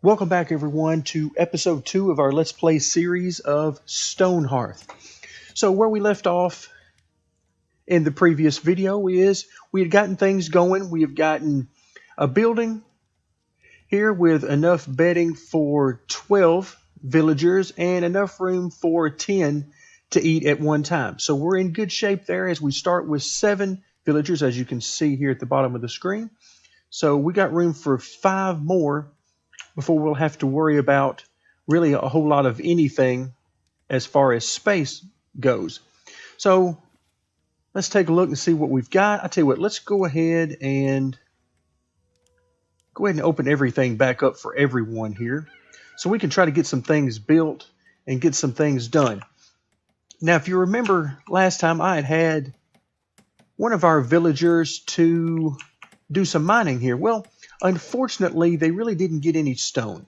Welcome back, everyone, to episode 2 of our Let's Play series of Stonehearth. So where we left off in the previous video is we had gotten things going. We have gotten a building here with enough bedding for 12 villagers and enough room for 10 to eat at one time. So we're in good shape there as we start with 7 villagers, as you can see here at the bottom of the screen. So we got room for 5 more before we'll have to worry about really a whole lot of anything as far as space goes. So let's take a look and see what we've got. I tell you what, let's go ahead and open everything back up for everyone here so we can try to get some things built and get some things done. Now, if you remember last time, I had one of our villagers to do some mining here. Well, unfortunately, they really didn't get any stone.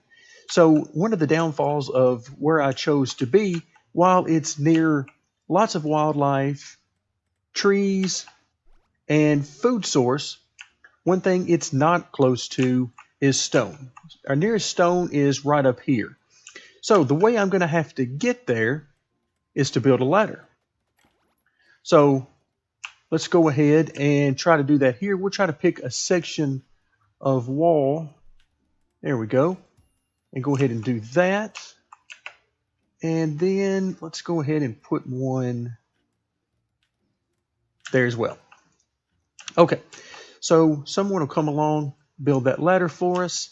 So one of the downfalls of where I chose to be, while it's near lots of wildlife, trees, and food source, one thing it's not close to is stone. Our nearest stone is right up here. So the way I'm going to have to get there is to build a ladder. So let's go ahead and try to do that here. We'll try to pick a section of wall. There we go. And go ahead and do that. And then let's go ahead and put one there as well. Okay. So someone will come along, build that ladder for us.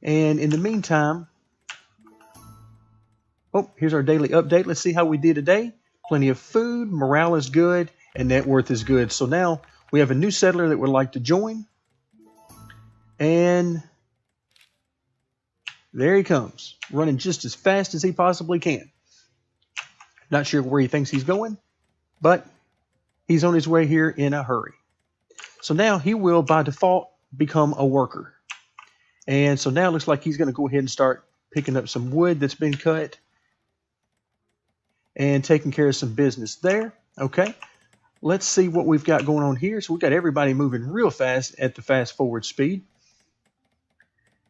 And in the meantime, here's our daily update. Let's see how we did today. Plenty of food, morale is good, and net worth is good. So now we have a new settler that would like to join. And there he comes, running just as fast as he possibly can. Not sure where he thinks he's going, but he's on his way here in a hurry. So now he will, by default, become a worker. And so now it looks like he's going to go ahead and start picking up some wood that's been cut and taking care of some business there. Okay, let's see what we've got going on here. So we've got everybody moving real fast at the fast forward speed.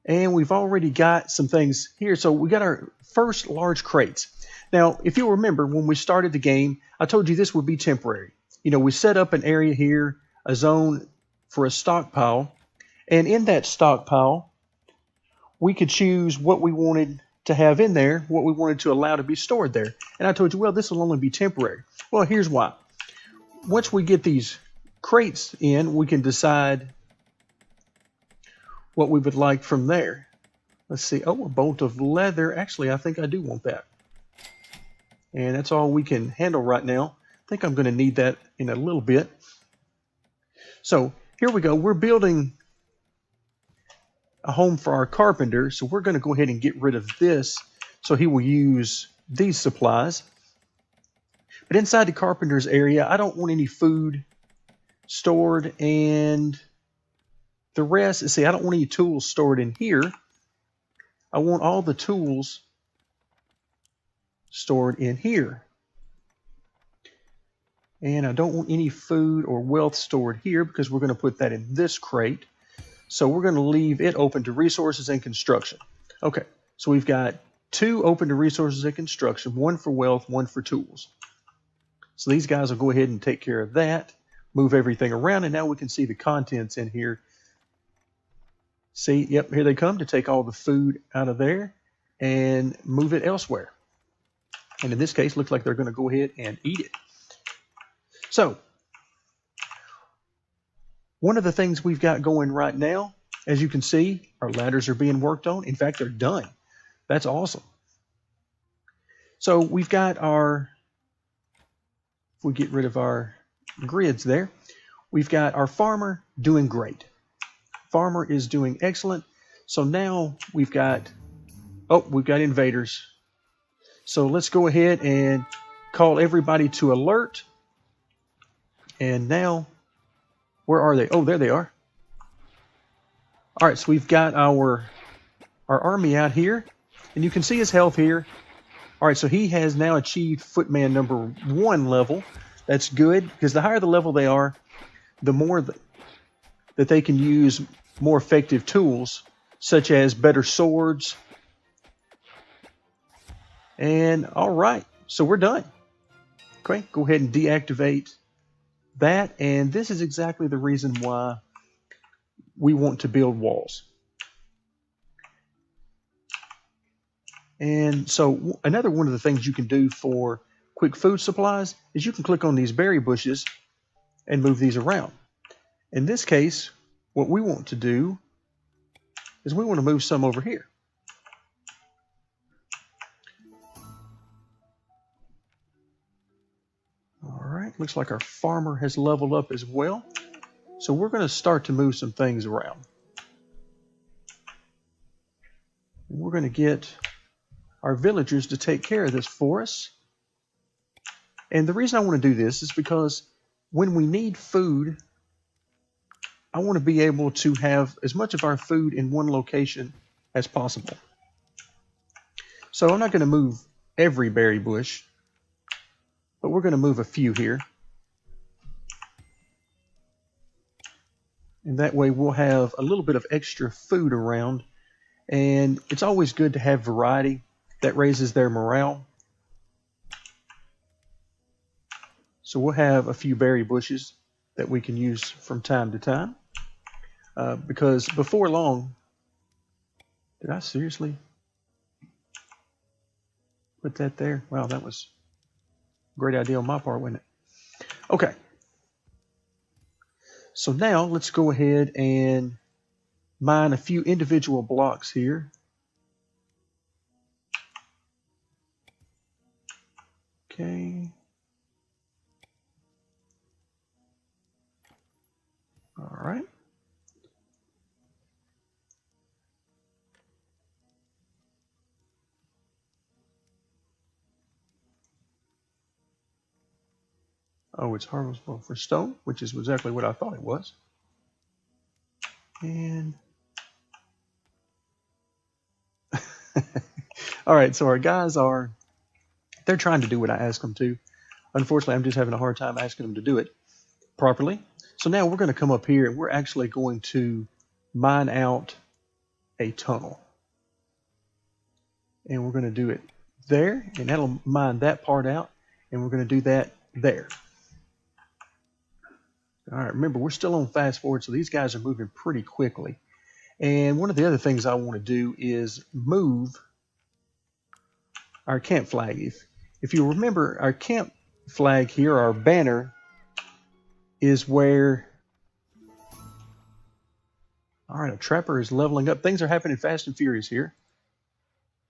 And we've already got some things here. So we got our first large crates. Now, if you'll remember, when we started the game, I told you this would be temporary. You know, we set up an area here, a zone for a stockpile. And in that stockpile, we could choose what we wanted to have in there, what we wanted to allow to be stored there. And I told you, well, this will only be temporary. Well, here's why. Once we get these crates in, we can decide what we would like from there. Let's see. Oh, a bolt of leather. Actually, I think I do want that. And that's all we can handle right now. I think I'm going to need that in a little bit. So here we go. We're building a home for our carpenter. So we're going to go ahead and get rid of this so he will use these supplies. But inside the carpenter's area, I don't want any food stored, and the rest, see, I don't want any tools stored in here. I want all the tools stored in here. And I don't want any food or wealth stored here because we're going to put that in this crate. So we're going to leave it open to resources and construction. Okay, so we've got 2 open to resources and construction, 1 for wealth, 1 for tools. So these guys will go ahead and take care of that, move everything around, and now we can see the contents in here. See, yep, here they come to take all the food out of there and move it elsewhere. And in this case, looks like they're going to go ahead and eat it. So, one of the things we've got going right now, as you can see, our ladders are being worked on. In fact, they're done. That's awesome. So we've got our, if we get rid of our grids there, we've got our farmer doing great. Farmer is doing excellent. So now we've got invaders. So let's go ahead and call everybody to alert. And now, where are they? Oh, there they are. All right, so we've got our army out here, and you can see his health here. All right, so he has now achieved footman number 1 level. That's good, because the higher the level they are, the more that they can use more effective tools, such as better swords And all right, so we're done. Okay, go ahead and deactivate that. And this is exactly the reason why we want to build walls. And so another one of the things you can do for quick food supplies is you can click on these berry bushes and move these around. In this case, what we want to do is we want to move some over here. All right, looks like our farmer has leveled up as well. So we're going to start to move some things around. We're going to get our villagers to take care of this for us. And the reason I want to do this is because when we need food, I want to be able to have as much of our food in one location as possible. So I'm not going to move every berry bush, but we're going to move a few here. And that way we'll have a little bit of extra food around. And it's always good to have variety. That raises their morale. So we'll have a few berry bushes that we can use from time to time. Because before long, did I seriously put that there? Wow, that was a great idea on my part, wasn't it? Okay. So now let's go ahead and mine a few individual blocks here. Okay. All right. Oh, it's harvestable for stone, which is exactly what I thought it was. And all right, so our guys they're trying to do what I asked them to. Unfortunately, I'm just having a hard time asking them to do it properly. So now we're going to come up here and we're actually going to mine out a tunnel. And we're going to do it there, and that'll mine that part out, and we're going to do that there. All right, remember, we're still on fast forward, so these guys are moving pretty quickly. And one of the other things I want to do is move our camp flag. If you remember, our camp flag here, our banner, is where... All right, a trapper is leveling up. Things are happening fast and furious here.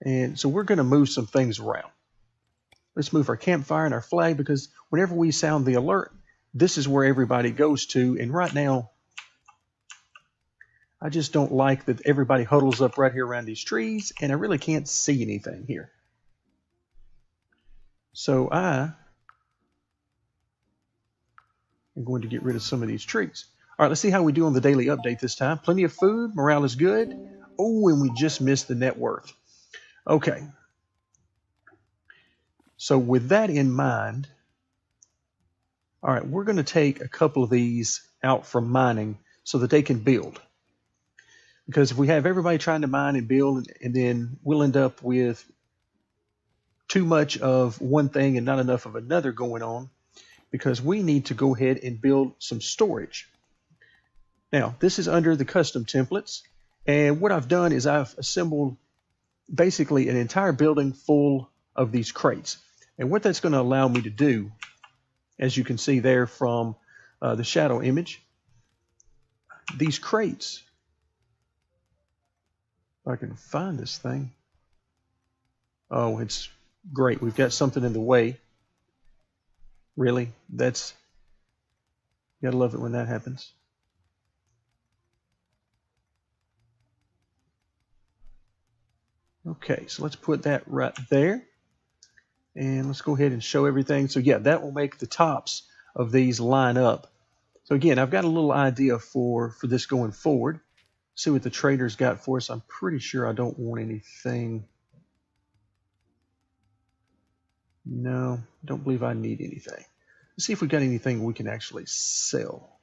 And so we're going to move some things around. Let's move our campfire and our flag, because whenever we sound the alert, this is where everybody goes to. And right now, I just don't like that everybody huddles up right here around these trees, and I really can't see anything here. So I am going to get rid of some of these trees. All right, let's see how we do on the daily update this time. Plenty of food, morale is good. Oh, and we just missed the net worth. Okay. So with that in mind, all right, we're going to take a couple of these out from mining so that they can build. Because if we have everybody trying to mine and build, and then we'll end up with too much of one thing and not enough of another going on, because we need to go ahead and build some storage. Now, this is under the custom templates, and what I've done is I've assembled basically an entire building full of these crates. And what that's going to allow me to do, as you can see there from the shadow image, these crates, if I can find this thing. Oh, it's great. We've got something in the way. Really? That's, you gotta love it when that happens. Okay, so let's put that right there. And let's go ahead and show everything. So yeah, that will make the tops of these line up. So again, I've got a little idea for this going forward. See what the trader's got for us. I'm pretty sure I don't want anything. No, don't believe I need anything. Let's see if we've got anything we can actually sell.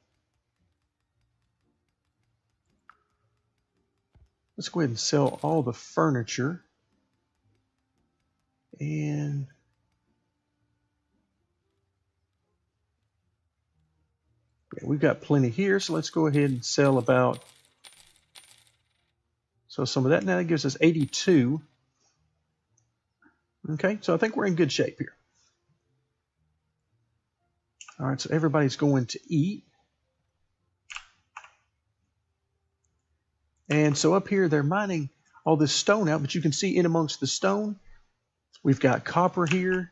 Let's go ahead and sell all the furniture. And yeah, we've got plenty here, so let's go ahead and sell about some of that. Now that gives us 82. Okay, so I think we're in good shape here. All right, so everybody's going to eat. And so up here, they're mining all this stone out, but you can see in amongst the stone, we've got copper here.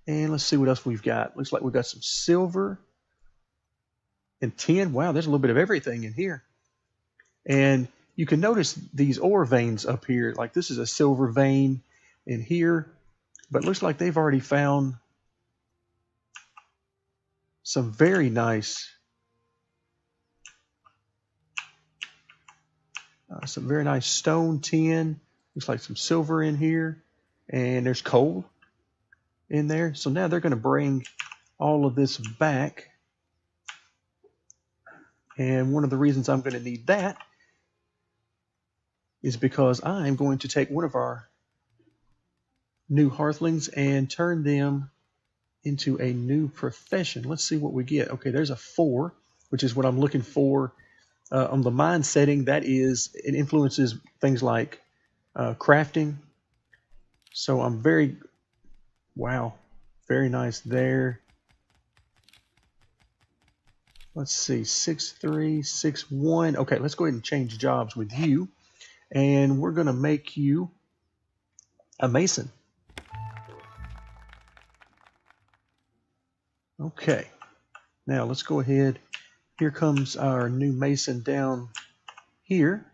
And let's see what else we've got. Looks like we've got some silver and tin. Wow, there's a little bit of everything in here. And you can notice these ore veins up here. Like this is a silver vein in here, but it looks like they've already found some very nice stone, tin. Looks like some silver in here, and there's coal in there. So now they're going to bring all of this back. And one of the reasons I'm going to need that is because I'm going to take one of our new hearthlings and turn them into a new profession. Let's see what we get. Okay, there's a 4, which is what I'm looking for on the mine setting. That is, it influences things like crafting. So I'm very nice there. Let's see, 6-3, 6-1. Okay, let's go ahead and change jobs with you. And we're going to make you a mason. Okay, now let's go ahead. Here comes our new mason down here.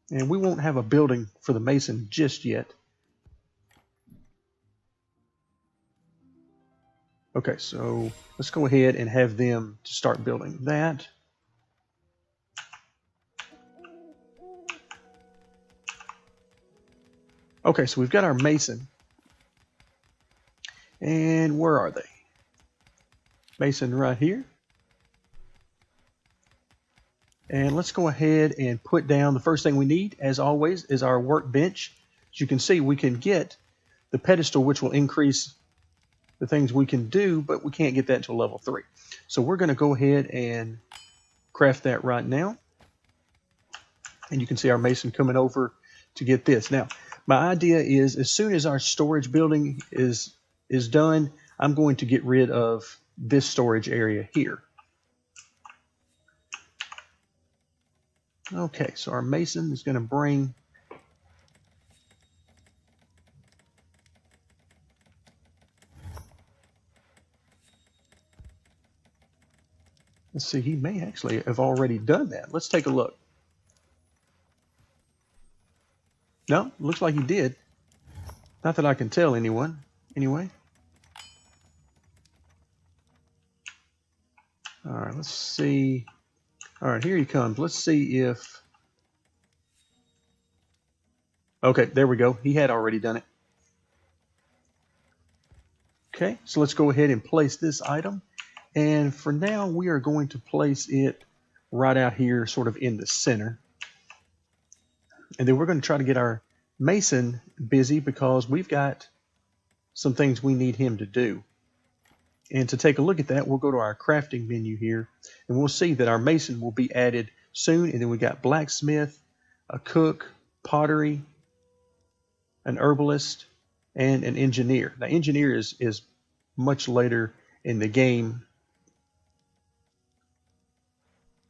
And we won't have a building for the mason just yet. Okay, so let's go ahead and have them to start building that. Okay, so we've got our mason. And where are they? Mason right here. And let's go ahead and put down the first thing we need, as always, is our workbench. As you can see, we can get the pedestal, which will increase the things we can do, but we can't get that until level 3. So we're going to go ahead and craft that right now. And you can see our mason coming over to get this. Now, my idea is as soon as our storage building is done, I'm going to get rid of this storage area here. Okay, so our mason is going to bring let's see, he may actually have already done that. Let's take a look. No, looks like he did. Not that I can tell anyone. Anyway. All right, let's see. All right, here he comes. Let's see if... Okay, there we go. He had already done it. Okay, so let's go ahead and place this item. And for now, we are going to place it right out here, sort of in the center. And then we're going to try to get our mason busy because we've got some things we need him to do. And to take a look at that, we'll go to our crafting menu here, and we'll see that our mason will be added soon. And then we got blacksmith, a cook, pottery, an herbalist, and an engineer. Now, engineer is much later in the game.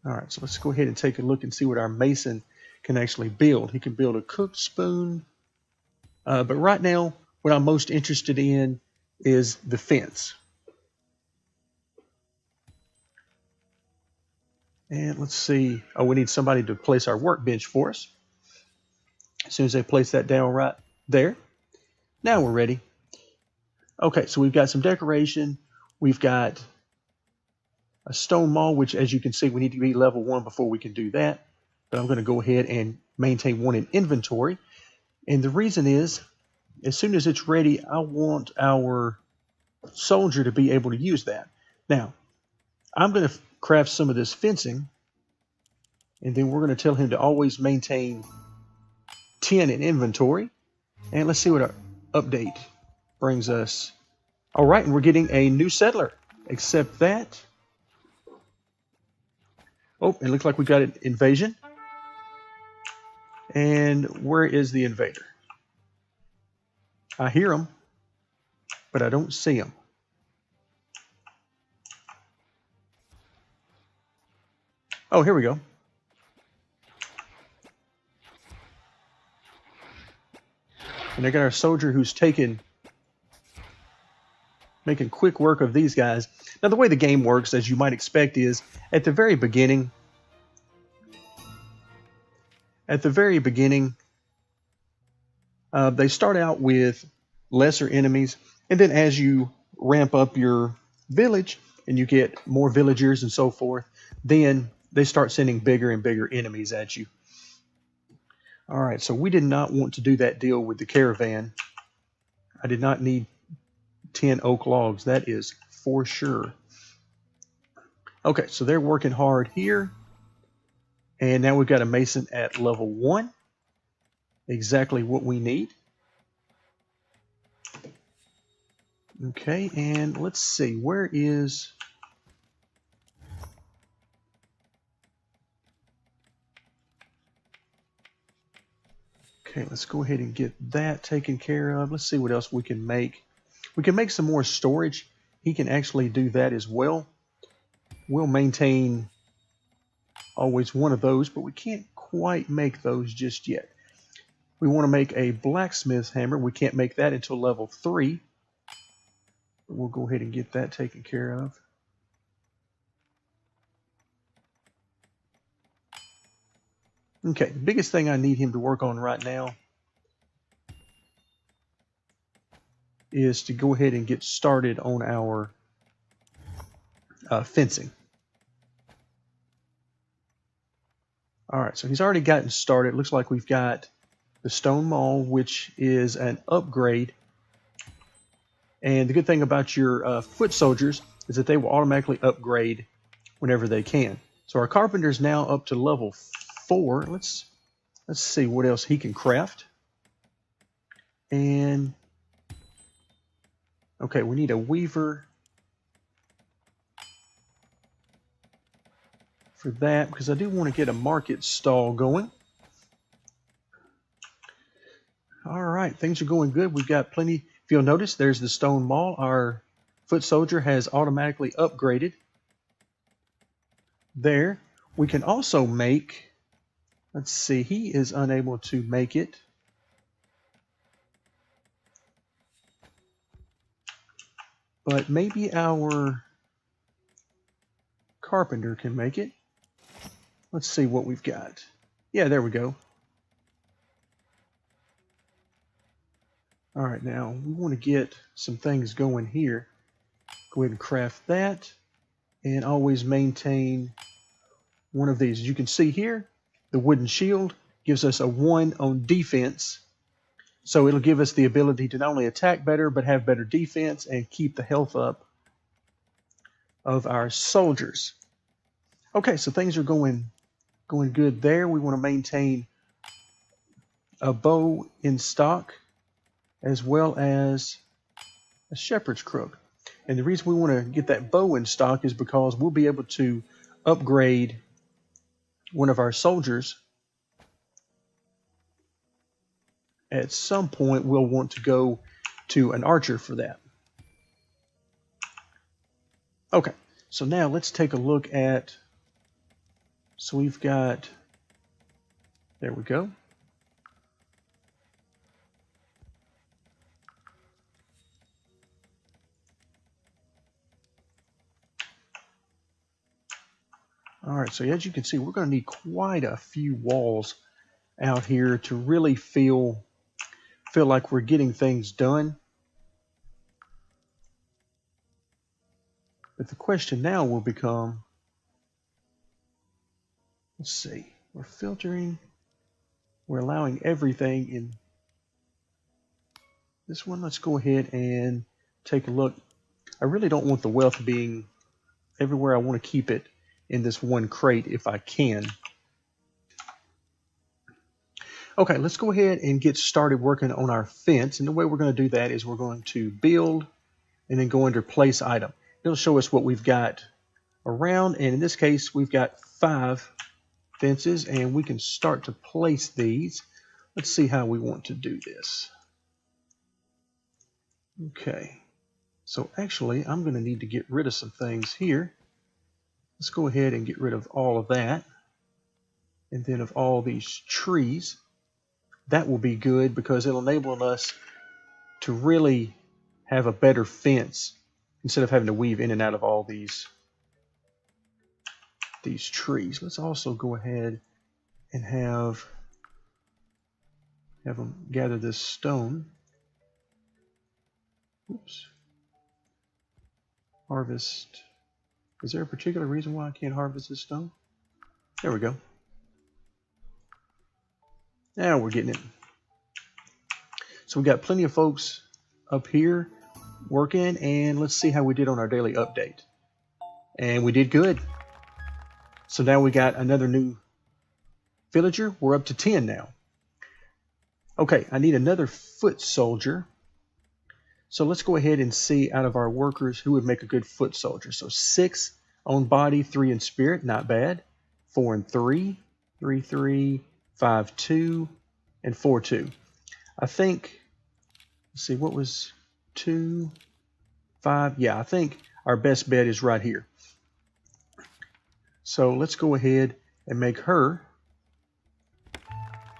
All right, so let's go ahead and take a look and see what our mason can actually build. He can build a cooked spoon, but right now, what I'm most interested in is the fence. And let's see. Oh, we need somebody to place our workbench for us. As soon as they place that down right there. Now we're ready. Okay, so we've got some decoration. We've got a stone maul, which as you can see, we need to be level 1 before we can do that. But I'm going to go ahead and maintain 1 in inventory. And the reason is, as soon as it's ready, I want our soldier to be able to use that. Now, I'm going to craft some of this fencing, and then we're going to tell him to always maintain 10 in inventory. And let's see what our update brings us. All right, and we're getting a new settler. Accept that. Oh, it looks like we got an invasion. And where is the invader? I hear him, but I don't see him. Oh, here we go. And I got our soldier who's making quick work of these guys. Now, the way the game works, as you might expect, is at the very beginning, they start out with lesser enemies, and then as you ramp up your village and you get more villagers and so forth, then they start sending bigger and bigger enemies at you. All right, so we did not want to do that deal with the caravan. I did not need 10 oak logs, that is for sure. Okay, so they're working hard here. And now we've got a mason at level 1. Exactly what we need. Okay, and let's see, where is... Okay, let's go ahead and get that taken care of. Let's see what else we can make. We can make some more storage. He can actually do that as well. We'll maintain always one of those, but we can't quite make those just yet. We want to make a blacksmith's hammer. We can't make that until level 3. We'll go ahead and get that taken care of. Okay, the biggest thing I need him to work on right now is to go ahead and get started on our fencing. All right, so he's already gotten started. Looks like we've got the stone mall, which is an upgrade. And the good thing about your foot soldiers is that they will automatically upgrade whenever they can. So our carpenter's now up to level 4. Let's see what else he can craft. And okay, we need a weaver for that, because I do want to get a market stall going. All right, things are going good. We've got plenty. If you'll notice, there's the stone mall. Our foot soldier has automatically upgraded there. We can also make, let's see, he is unable to make it. But maybe our carpenter can make it. Let's see what we've got. Yeah, there we go. All right, now we want to get some things going here. Go ahead and craft that, and always maintain one of these. As you can see here, the wooden shield gives us a 1 on defense. So it'll give us the ability to not only attack better, but have better defense and keep the health up of our soldiers. Okay, so things are going good there. We want to maintain a bow in stock as well as a shepherd's crook. And the reason we want to get that bow in stock is because we'll be able to upgrade one of our soldiers. At some point, we'll want to go to an archer for that. Okay, so now let's take a look at, so we've got, there we go. All right, so as you can see, we're going to need quite a few walls out here to really feel like we're getting things done. But the question now will become, let's see, we're filtering, we're allowing everything in this one. Let's go ahead and take a look. I really don't want the wealth being everywhere. I want to keep it in this one crate if I can. Okay, let's go ahead and get started working on our fence. And the way we're going to do that is we're going to build and then go under place item. It'll show us what we've got around, and in this case we've got 5 fences, and we can start to place these. Let's see how we want to do this. Okay, so actually I'm going to need to get rid of some things here. Let's go ahead and get rid of all of that, and then of all these trees. That will be good because it'll enable us to really have a better fence instead of having to weave in and out of all these trees. Let's also go ahead and have them gather this stone. Oops. Harvest. Is there a particular reason why I can't harvest this stone? There we go. Now we're getting it. So we got plenty of folks up here working, and let's see how we did on our daily update. And we did good. So now we got another new villager. We're up to 10 now. Okay, I need another foot soldier. So let's go ahead and see out of our workers who would make a good foot soldier. So 6 on body, 3 in spirit, not bad. 4 and 3, 3, 3, 5, 2, and 4, 2. I think, let's see, what was 2, 5? Yeah, I think our best bet is right here. So let's go ahead and make her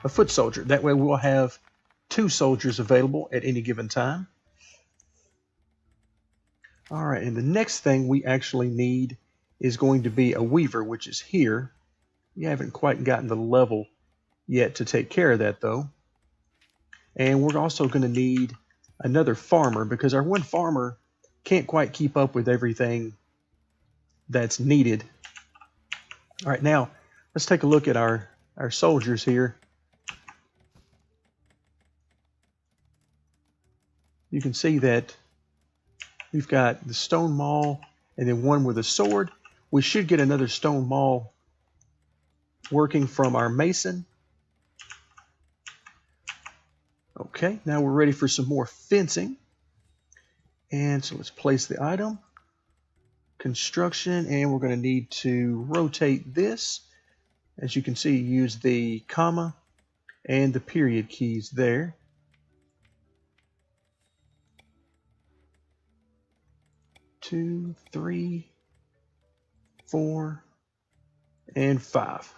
a foot soldier. That way we'll have 2 soldiers available at any given time. All right, and the next thing we actually need is going to be a weaver, which is here. We haven't quite gotten the level yet to take care of that, though. And we're also going to need another farmer because our one farmer can't quite keep up with everything that's needed. All right, now let's take a look at our soldiers here. You can see that we've got the stone maul and then one with a sword. We should get another stone maul working from our mason. Okay, now we're ready for some more fencing. And so let's place the item. Construction, and we're going to need to rotate this. As you can see, use the comma and the period keys there. Two, 3, 4, and 5.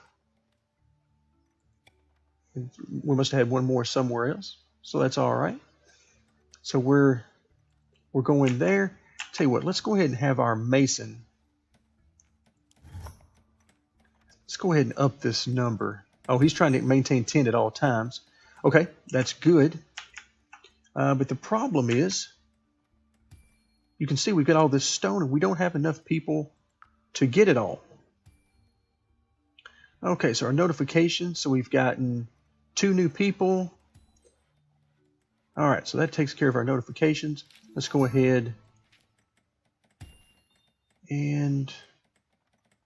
We must have had one more somewhere else, so that's all right. So we're going there. Tell you what, let's go ahead and have our mason. Let's go ahead and up this number. Oh, he's trying to maintain 10 at all times. Okay, that's good. But the problem is, you can see we've got all this stone and we don't have enough people to get it all. Okay, so our notifications, so we've gotten 2 new people. All right, so that takes care of our notifications. Let's go ahead and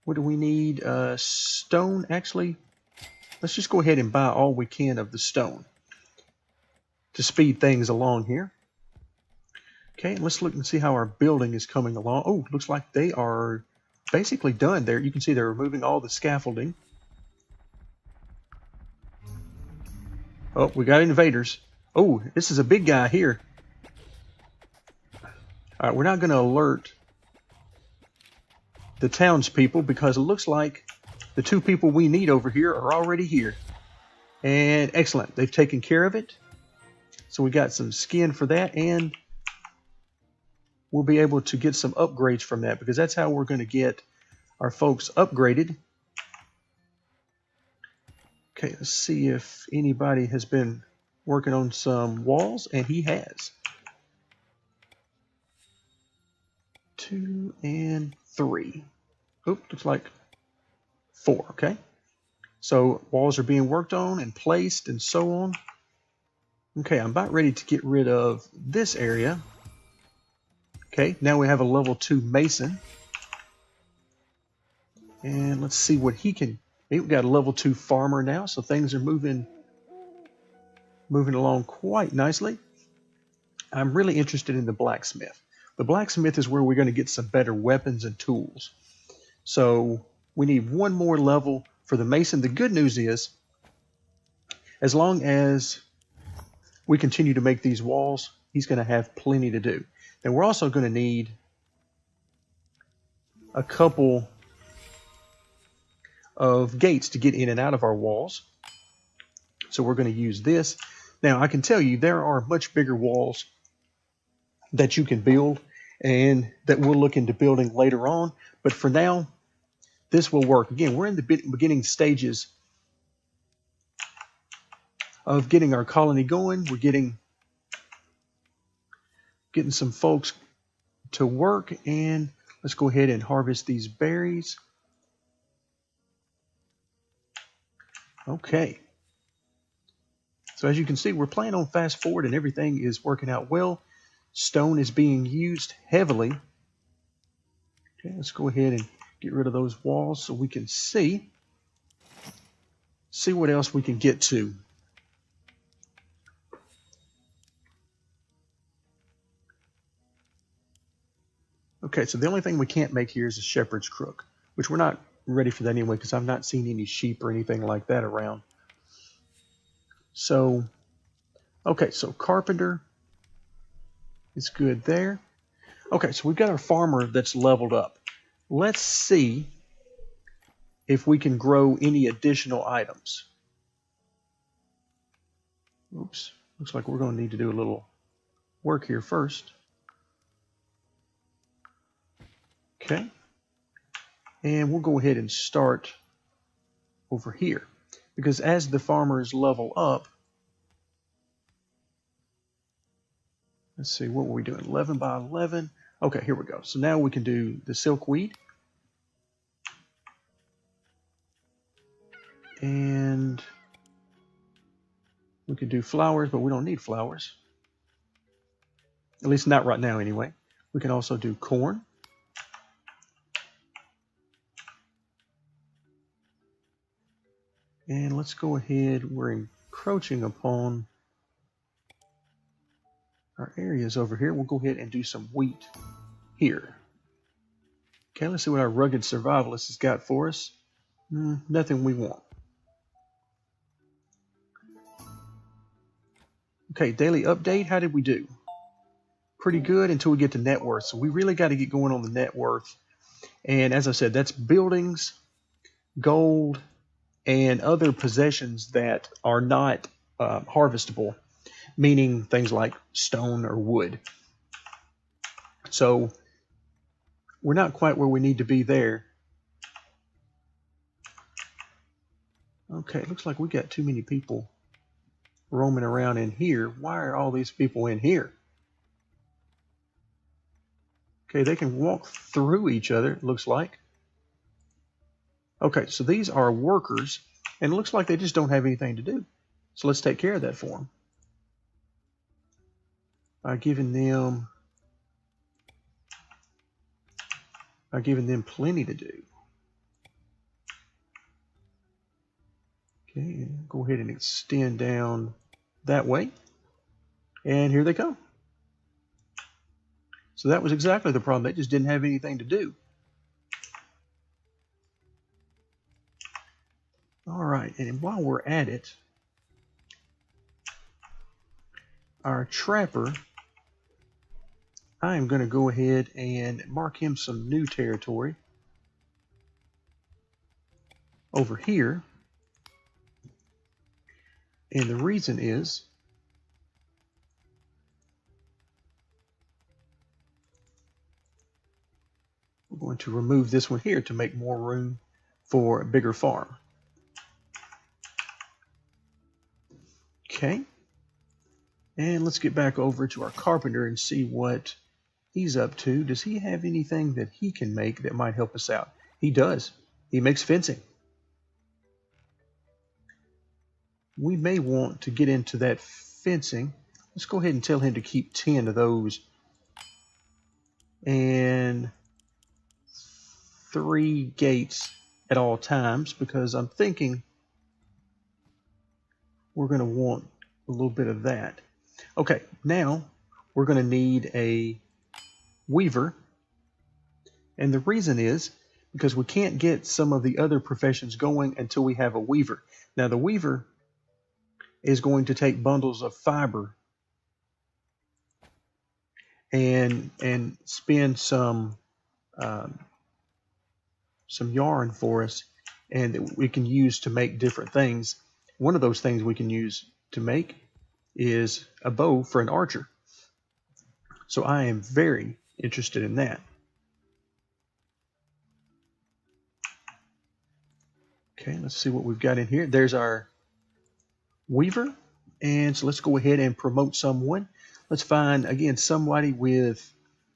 what do we need? Stone, actually. Let's just go ahead and buy all we can of the stone to speed things along here. Okay, and let's look and see how our building is coming along. Oh, looks like they are basically done there. You can see they're removing all the scaffolding. Oh, we got invaders. Oh, this is a big guy here. All right, we're not going to alert the townspeople because it looks like the 2 people we need over here are already here. And excellent, they've taken care of it. So we got some skin for that, and we'll be able to get some upgrades from that because that's how we're going to get our folks upgraded. Okay, let's see if anybody has been working on some walls, and he has. 2 and 3. Oop, looks like 4, okay. So walls are being worked on and placed and so on. Okay, I'm about ready to get rid of this area. Okay, now we have a level 2 mason. And let's see what he can. We've got a level 2 farmer now, so things are moving moving along quite nicely. I'm really interested in the blacksmith. The blacksmith is where we're going to get some better weapons and tools. So we need one more level for the mason. The good news is, as long as we continue to make these walls, he's going to have plenty to do. And we're also going to need a couple of gates to get in and out of our walls. So we're going to use this. Now I can tell you there are much bigger walls that you can build and that we'll look into building later on. But for now, this will work. Again, we're in the beginning stages of getting our colony going. We're getting some folks to work, and let's go ahead and harvest these berries. Okay. So as you can see, we're playing on fast forward and everything is working out well. Stone is being used heavily. Okay, let's go ahead and get rid of those walls so we can see what else we can get to. Okay, so the only thing we can't make here is a shepherd's crook, which we're not ready for that anyway because I've not seen any sheep or anything like that around. So, okay, so carpenter is good there. Okay, so we've got our farmer that's leveled up. Let's see if we can grow any additional items. Oops, looks like we're going to need to do a little work here first. Okay, and we'll go ahead and start over here because as the farmers level up, let's see, what were we doing? 11 by 11. Okay, here we go. So now we can do the silkweed. And we could do flowers, but we don't need flowers. At least not right now anyway. We can also do corn. And let's go ahead, we're encroaching upon our areas over here. We'll go ahead and do some wheat here. Okay, let's see what our rugged survivalist has got for us. Nothing we want. Okay, daily update, how did we do? Pretty good until we get to net worth. So we really got to get going on the net worth. And as I said, that's buildings, gold, and other possessions that are not harvestable, meaning things like stone or wood. So we're not quite where we need to be there. Okay, it looks like we got too many people roaming around in here. Why are all these people in here? Okay, they can walk through each other, it looks like. Okay, so these are workers, and it looks like they just don't have anything to do. So let's take care of that for them by giving them plenty to do. Okay, go ahead and extend down that way, and here they come. So that was exactly the problem. They just didn't have anything to do. All right, and while we're at it, our trapper, I am going to go ahead and mark him some new territory over here. And the reason is we're going to remove this one here to make more room for a bigger farm. Okay. And let's get back over to our carpenter and see what he's up to. Does he have anything that he can make that might help us out? He does. He makes fencing. We may want to get into that fencing. Let's go ahead and tell him to keep 10 of those. And 3 gates at all times, because I'm thinking we're going to want a little bit of that. Okay, now we're going to need a weaver. And the reason is because we can't get some of the other professions going until we have a weaver. Now the weaver is going to take bundles of fiber and spin some yarn for us, and that we can use to make different things. One of those things we can use to make is a bow for an archer. So I am very interested in that. Okay, let's see what we've got in here. There's our weaver. And so let's go ahead and promote someone. Let's find, again, somebody with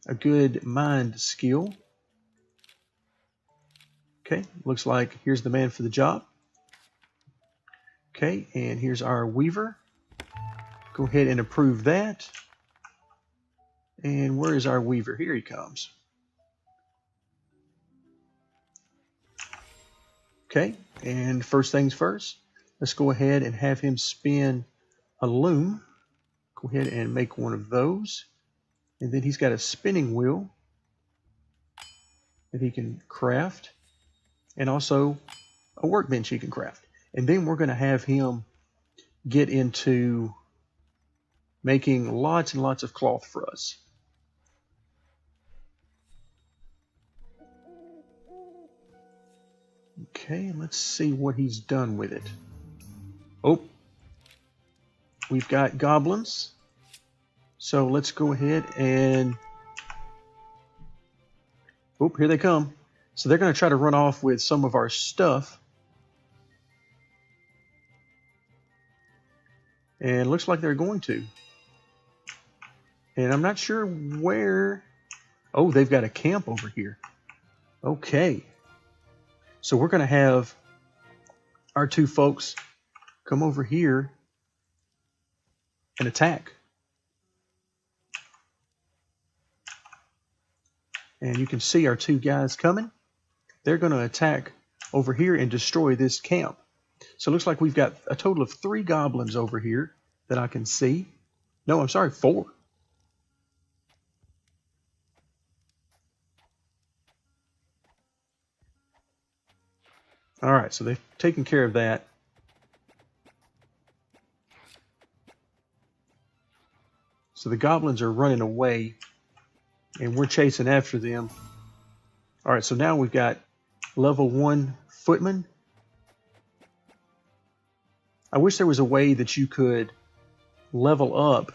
a good mind skill. Okay, looks like here's the man for the job. Okay, and here's our weaver. Go ahead and approve that. And where is our weaver? Here he comes. Okay, and first things first, let's go ahead and have him spin a loom. Go ahead and make one of those. And then he's got a spinning wheel that he can craft, and also a workbench he can craft. And then we're going to have him get into making lots and lots of cloth for us. Okay, let's see what he's done with it. Oh, we've got goblins. So let's go ahead and... Oh, here they come. So they're going to try to run off with some of our stuff. And it looks like they're going to. And I'm not sure where... Oh, they've got a camp over here. Okay. So we're going to have our two folks come over here and attack. And you can see our two guys coming. They're going to attack over here and destroy this camp. So it looks like we've got a total of 3 goblins over here that I can see. No, I'm sorry, 4. All right, so they've taken care of that. So the goblins are running away, and we're chasing after them. All right, so now we've got level 1 footman. I wish there was a way that you could level up.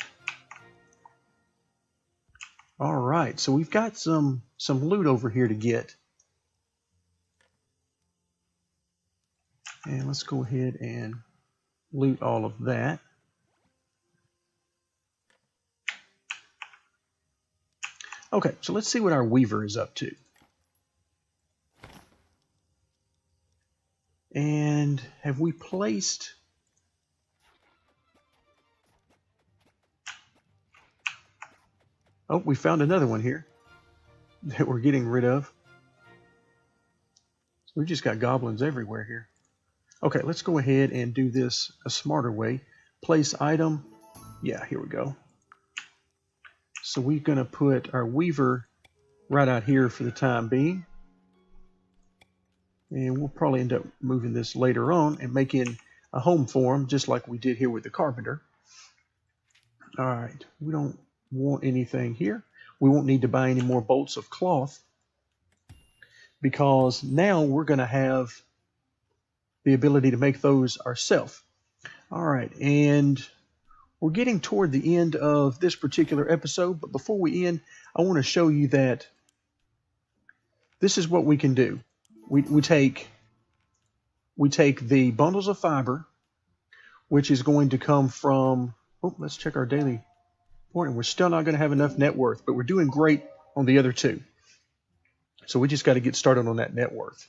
All right, so we've got some loot over here to get. And let's go ahead and loot all of that. Okay, so let's see what our weaver is up to. And have we placed... Oh, we found another one here that we're getting rid of. So we just got goblins everywhere here. Okay, let's go ahead and do this a smarter way. Place item. Yeah, here we go. So we're going to put our weaver right out here for the time being. And we'll probably end up moving this later on and making a home for him, just like we did here with the carpenter. All right, we don't want anything here. We won't need to buy any more bolts of cloth, because now we're going to have the ability to make those ourselves. All right, and we're getting toward the end of this particular episode, but before we end, I want to show you that this is what we can do. We take the bundles of fiber, which is going to come from... Oh, let's check our daily point. We're still not going to have enough net worth, but we're doing great on the other 2. So we just got to get started on that net worth.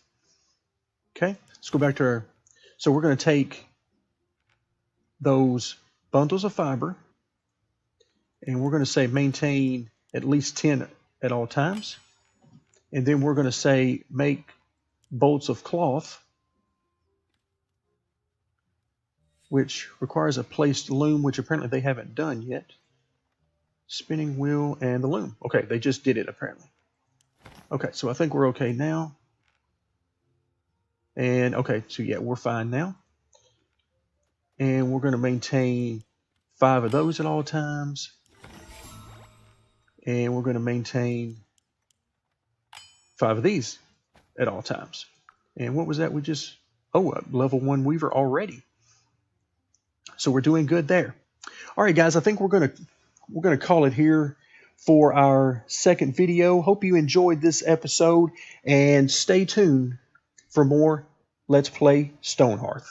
Okay, let's go back to our... So we're going to take those bundles of fiber, and we're going to say maintain at least 10 at all times. And then we're going to say make bolts of cloth. which requires a placed loom, which apparently they haven't done yet. Spinning wheel and the loom. Okay, they just did it apparently. Okay, so I think we're okay now. And okay, so yeah, we're fine now. And we're going to maintain 5 of those at all times. And we're going to maintain 5 of these at all times. And what was that we just... Oh, level 1 weaver already. So we're doing good there. All right, guys, I think we're gonna call it here for our second video. Hope you enjoyed this episode, and stay tuned for more Let's Play Stonehearth.